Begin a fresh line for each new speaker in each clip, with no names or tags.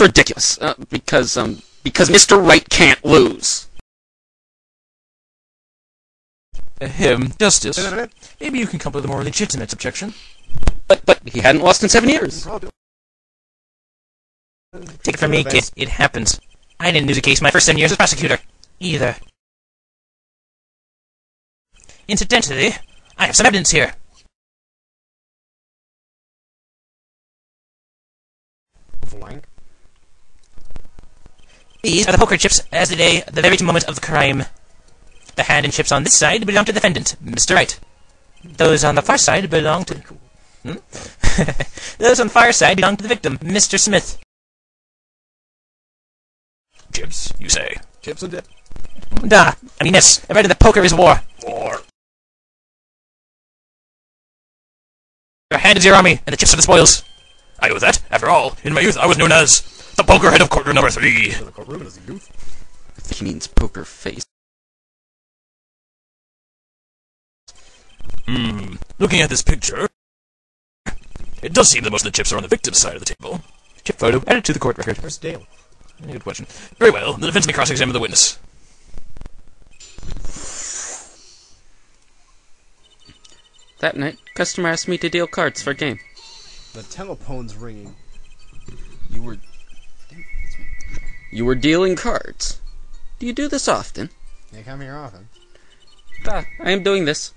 ridiculous. Because Mr. Wright can't lose.
Justice. Maybe you can come up with a more legitimate objection.
But he hadn't lost in 7 years.
Take it from me, kid. It happens. I didn't lose a case my first 7 years as prosecutor. Either. Incidentally, I have some evidence here. These are the poker chips as the day, the very moment of the crime. The hand and chips on this side belong to the defendant, Mr. Wright. Those on the far side belong to... Those on the far side belong to the victim, Mr. Smith. Chips, you say?
Chips and dip.
Yes. I read that poker is war.
War.
Your hand is your army, and the chips are the spoils. I know that. After all, in my youth I was known as the poker head of courtroom number 3.
In the courtroom as a youth?
I think he means poker face.
Looking at this picture, it does seem that most of the chips are on the victim's side of the table. Chip photo added to the court record.
Where's Dale?
Good question. Very well. The defense may cross-examine the witness.
That night, customer asked me to deal cards for a game.
The telephone's ringing.
You were dealing cards. Do you do this often?
They come here often.
I am doing this.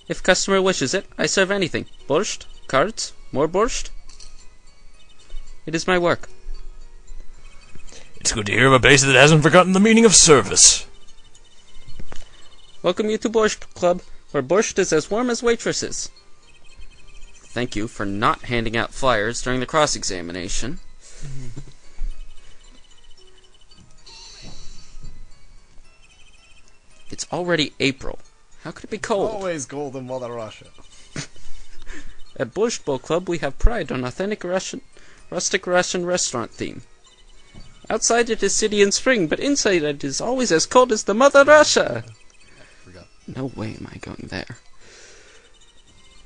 If customer wishes it, I serve anything. Borscht, cards, more borscht. It is my work.
It's good to hear of a place that hasn't forgotten the meaning of service.
Welcome you to Borscht Club, where borscht is as warm as waitresses. Thank you for not handing out flyers during the cross-examination. It's already April. How could it be cold?
Always cold in Mother Russia.
At Borscht Bowl Club, we have pride on authentic rustic Russian restaurant theme. Outside it is city and spring, but inside it is always as cold as the Mother Russia. No way am I going there.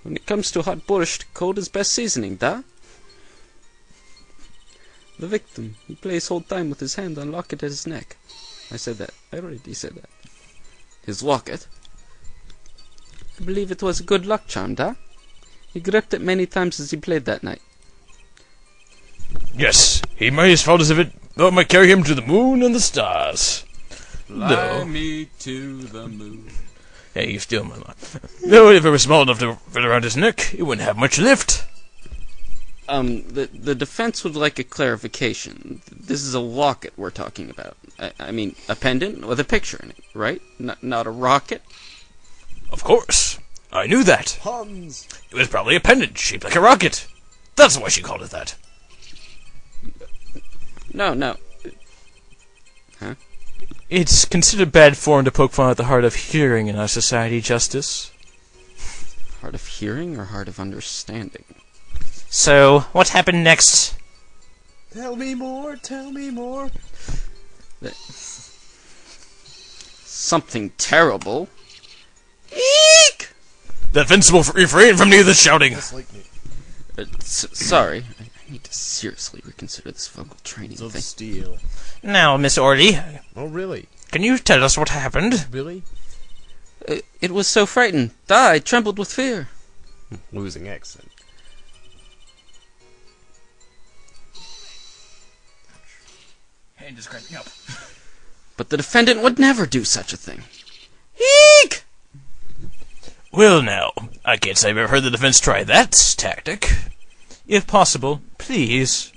When it comes to hot borscht, cold is best seasoning, da? The victim, he plays whole time with his hand on locket at his neck. I said that. I already said that. His locket? I believe it was a good luck charm, da? He gripped it many times as he played that night.
Yes, he might as well as if it might carry him to the moon and the stars.
Fly me to the moon.
Hey, you steal my line. Though if it were small enough to fit around his neck, it wouldn't have much lift.
The defense would like a clarification. This is a locket we're talking about. I mean, a pendant with a picture in it, right? Not a rocket?
Of course. I knew that.
Puns!
It was probably a pendant shaped like a rocket. That's why she called it that.
No. Huh?
It's considered bad form to poke fun at the hard of hearing in our society, Justice.
Hard of hearing or hard of understanding?
So, what happened next?
Tell me more, tell me more.
Something terrible. Eek!
The defense will refrain from neither shouting.
Just like me.
Sorry. I need to seriously reconsider this vocal training
Of
thing.
steel.
Now, Miss Orley,
Oh, really?
can you tell us what happened?
Really?
It was so frightened. I trembled with fear.
Losing accent.
Hand is cramping up.
But the defendant would never do such a thing. Eek!
Well now, I can't say I've ever heard the defense try that tactic. If possible, please,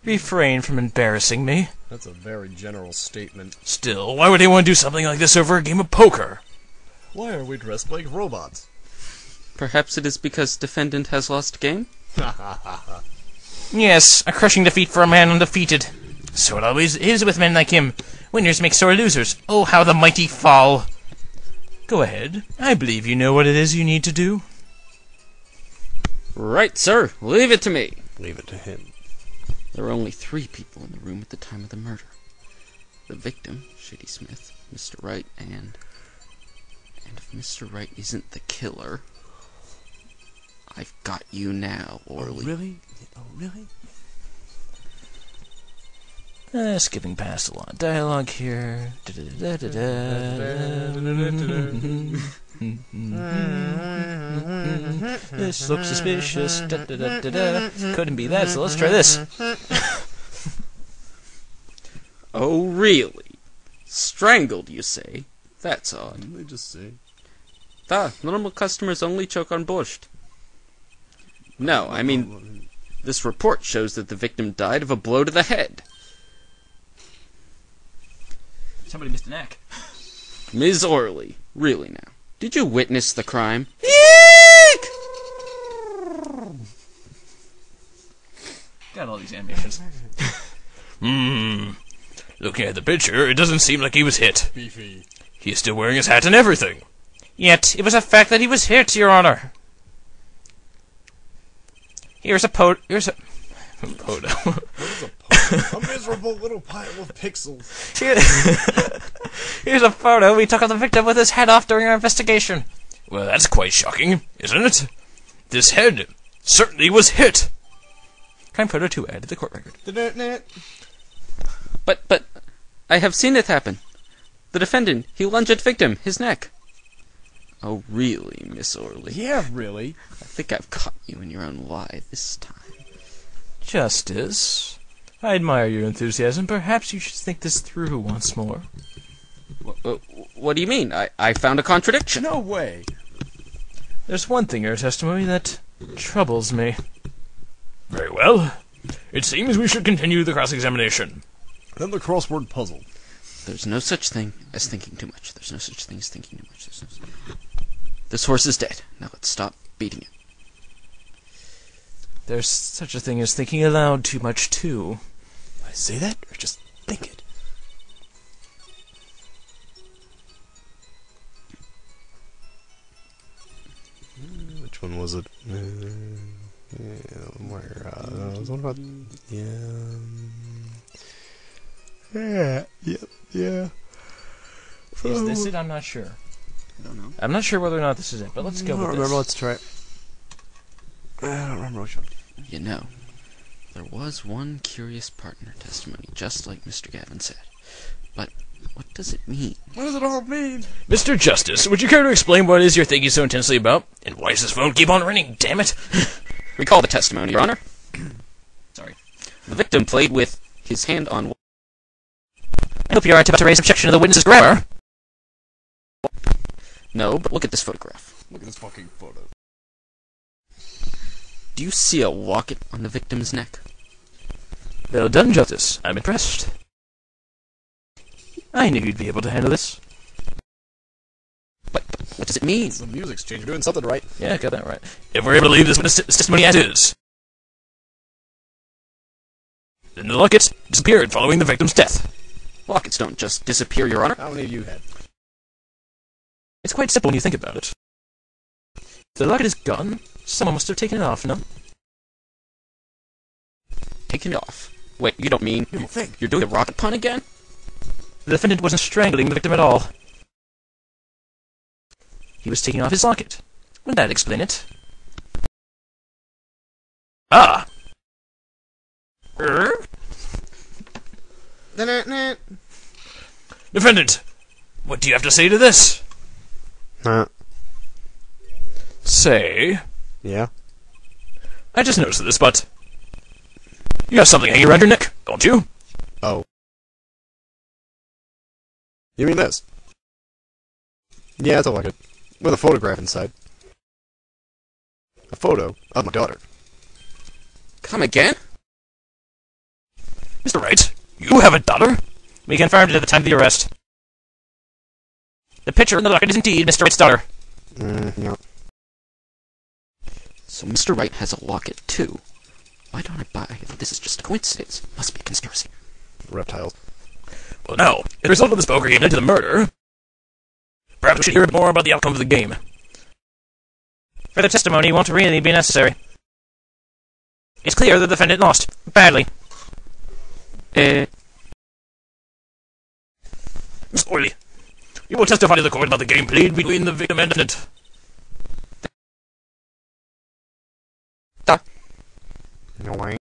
refrain from embarrassing me.
That's a very general statement.
Still, why would anyone do something like this over a game of poker?
Why are we dressed like robots?
Perhaps it is because defendant has lost game?
Yes, a crushing defeat for a man undefeated. So it always is with men like him. Winners make sore losers. Oh, how the mighty fall. Go ahead. I believe you know what it is you need to do.
Right, sir. Leave it to me.
Leave it to him.
There were only 3 people in the room at the time of the murder. The victim, Shady Smith, Mr. Wright, and if Mr. Wright isn't the killer, I've got you now, Orley.
Really? Oh, really?
Skipping past a lot of dialogue here. This looks suspicious. Couldn't be that, so let's try this.
Oh, really? Strangled, you say? That's odd.
They just say.
Normal customers only choke on borscht. No, I mean, this report shows that the victim died of a blow to the head.
Somebody missed an neck.
Ms. Orley, really now, did you witness the crime?
Eek! Got all these animations.
Looking at the picture, it doesn't seem like he was hit.
Beefy.
He is still wearing his hat and everything.
Yet, it was a fact that he was hit, Your Honor. Here's a photo.
What is a photo? A miserable little pile of pixels.
Here's a photo we took of the victim with his head off during our investigation.
Well, that's quite shocking, isn't it? This head certainly was hit.
Crime photo 2 added to the court record.
But, I have seen it happen. The defendant, he lunged at victim, his neck. Oh, really, Miss Orley?
Yeah, really.
I think I've caught you in your own lie this time.
Justice, I admire your enthusiasm. Perhaps you should think this through once more.
What do you mean? I found a contradiction.
No way.
There's one thing in your testimony that troubles me. Very well. It seems we should continue the cross-examination.
Then the crossword puzzle.
There's no such thing as thinking too much. There's no such thing as thinking too much. This horse is dead. Now let's stop beating it.
There's such a thing as thinking aloud too much, too.
I say that, or just think it? Which one was it? What about... Yeah.
Is this it? I'm not sure.
I don't know.
I'm not sure whether or not this is it, but let's go with this.
Let's try it. I don't remember which one.
You know, there was one curious partner testimony, just like Mr. Gavin said. But what does it mean?
What does it all mean?
Mr. Justice, would you care to explain what it is you're thinking so intensely about? And why does this phone keep on ringing, damn it?
Recall the testimony, Your Honor.
Sorry.
The victim played with his hand on...
I hope you're about to raise objection to the witness's grammar.
No, but look at this photograph.
Look at this fucking photo.
Do you see a locket on the victim's neck?
Well done, Justice. I'm impressed. I knew you'd be able to handle this.
But what does it mean?
It's the music's changed. You're doing something right.
Yeah, got that right. If we're able to leave this witness testimony as is, then the locket disappeared following the victim's death.
Lockets don't just disappear, Your Honor.
How many of you had?
It's quite simple when you think about it. If the locket is gone, someone must have taken it off, no?
Taken it off. Wait, you don't mean...
You don't think.
You're doing a rocket pun again?
The defendant wasn't strangling the victim at all. He was taking off his locket. Wouldn't that explain it? Ah! Defendant, what do you have to say to this? Say,
Yeah?
I just noticed this, but you have something hanging around your neck, don't you?
Oh. You mean this? Yeah, it's a locket. With a photograph inside. A photo of my daughter.
Come again?
Mr. Wright, you have a daughter? We confirmed it at the time of the arrest. The picture in the locket is indeed Mr. Wright's daughter.
Yeah.
So Mr. Wright has a locket, too. Why don't I buy that this is just a coincidence? Must be a conspiracy.
Reptiles.
Well, now, as a result of this poker game led to the murder, perhaps we should hear a bit more about the outcome of the game.
Further testimony won't really be necessary. It's clear the defendant lost. Badly.
Miss Orley, you will testify to the court about the game played between the victim and defendant.
No way.